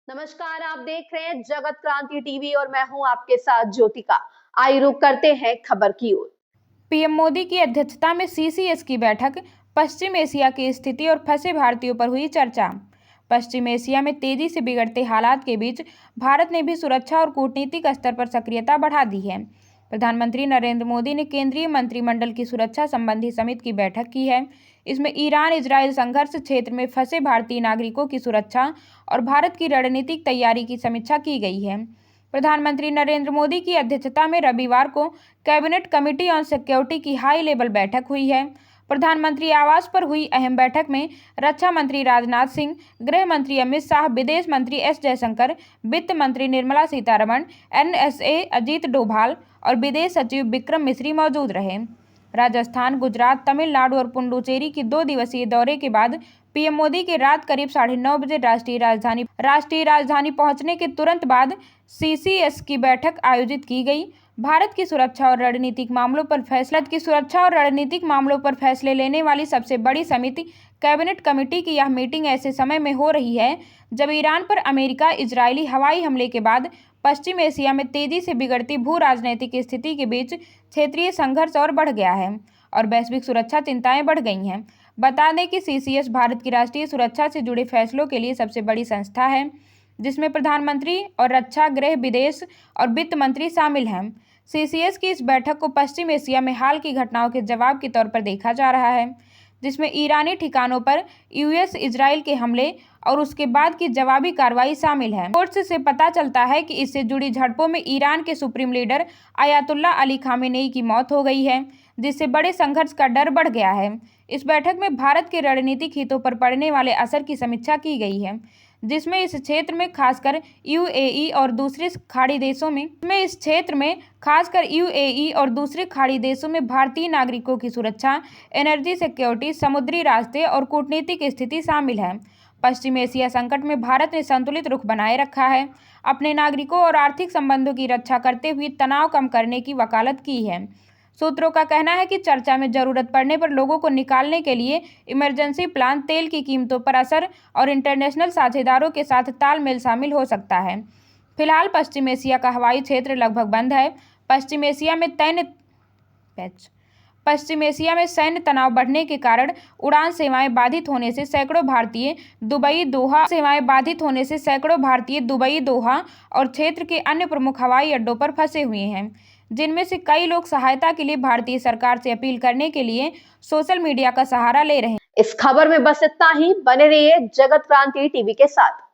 नमस्कार, आप देख रहे हैं जगत क्रांति टीवी और मैं हूं आपके साथ ज्योतिका। आइए रुक करते हैं खबर की ओर। पीएम मोदी की अध्यक्षता में सीसीएस की बैठक, पश्चिम एशिया की स्थिति और फंसे भारतीयों पर हुई चर्चा। पश्चिम एशिया में तेजी से बिगड़ते हालात के बीच भारत ने भी सुरक्षा और कूटनीतिक स्तर पर सक्रियता बढ़ा दी है। प्रधानमंत्री नरेंद्र मोदी ने केंद्रीय मंत्रिमंडल की सुरक्षा संबंधी समिति की बैठक की है। इसमें ईरान इजरायल संघर्ष क्षेत्र में फंसे भारतीय नागरिकों की सुरक्षा और भारत की रणनीतिक तैयारी की समीक्षा की गई है। प्रधानमंत्री नरेंद्र मोदी की अध्यक्षता में रविवार को कैबिनेट कमेटी ऑन सिक्योरिटी की हाई लेवल बैठक हुई है। प्रधानमंत्री आवास पर हुई अहम बैठक में रक्षा मंत्री राजनाथ सिंह, गृह मंत्री अमित शाह, विदेश मंत्री एस जयशंकर, वित्त मंत्री निर्मला सीतारमण, एनएसए अजीत डोभाल और विदेश सचिव विक्रम मिस्री मौजूद रहे। राजस्थान, गुजरात, तमिलनाडु और पुडुचेरी की 2 दिवसीय दौरे के बाद पीएम मोदी के रात करीब 9:30 बजे राष्ट्रीय राजधानी पहुंचने के तुरंत बाद सीसीएस की बैठक आयोजित की गई। भारत की सुरक्षा और रणनीतिक मामलों पर फैसले लेने वाली सबसे बड़ी समिति कैबिनेट कमेटी की यह मीटिंग ऐसे समय में हो रही है जब ईरान पर अमेरिका इजरायली हवाई हमले के बाद पश्चिम एशिया में तेजी से बिगड़ती भू राजनीतिक स्थिति के बीच क्षेत्रीय संघर्ष और बढ़ गया है और वैश्विक सुरक्षा चिंताएं बढ़ गई हैं। बता दें कि सीसीएस भारत की राष्ट्रीय सुरक्षा से जुड़े फैसलों के लिए सबसे बड़ी संस्था है, जिसमें प्रधानमंत्री और रक्षा, गृह, विदेश और वित्त मंत्री शामिल हैं। सीसीएस की इस बैठक को पश्चिम एशिया में हाल की घटनाओं के जवाब के तौर पर देखा जा रहा है, जिसमें ईरानी ठिकानों पर यूएस इजरायल के हमले और उसके बाद की जवाबी कार्रवाई शामिल है। रिपोर्ट्स से पता चलता है कि इससे जुड़ी झड़पों में ईरान के supreme leader Ayatollah Ali Khamenei की मौत हो गई है, जिससे बड़े संघर्ष का डर बढ़ गया है। इस बैठक में भारत के रणनीतिक हितों पर पड़ने वाले असर की समीक्षा की गई है, जिसमें इस क्षेत्र में खासकर यूएई और दूसरे खाड़ी देशों में भारतीय नागरिकों की सुरक्षा, एनर्जी सिक्योरिटी, समुद्री रास्ते और कूटनीतिक स्थिति शामिल है। पश्चिम एशिया संकट में भारत ने संतुलित रुख बनाए रखा है, अपने नागरिकों और आर्थिक संबंधों की रक्षा करते हुए तनाव कम करने की वकालत की है। सूत्रों का कहना है कि चर्चा में जरूरत पड़ने पर लोगों को निकालने के लिए इमरजेंसी प्लान, तेल की कीमतों पर असर और इंटरनेशनल साझेदारों के साथ तालमेल शामिल हो सकता है। फिलहाल पश्चिम एशिया का हवाई क्षेत्र लगभग बंद है। पश्चिम एशिया में सैन्य तनाव बढ़ने के कारण उड़ान सेवाएं बाधित होने से सैकड़ों भारतीय दुबई, दोहा और क्षेत्र के अन्य प्रमुख हवाई अड्डों पर फंसे हुए हैं, जिनमें से कई लोग सहायता के लिए भारतीय सरकार से अपील करने के लिए सोशल मीडिया का सहारा ले रहे हैं। इस खबर में बस इतना ही। बने रहिए जगत क्रांति टीवी के साथ।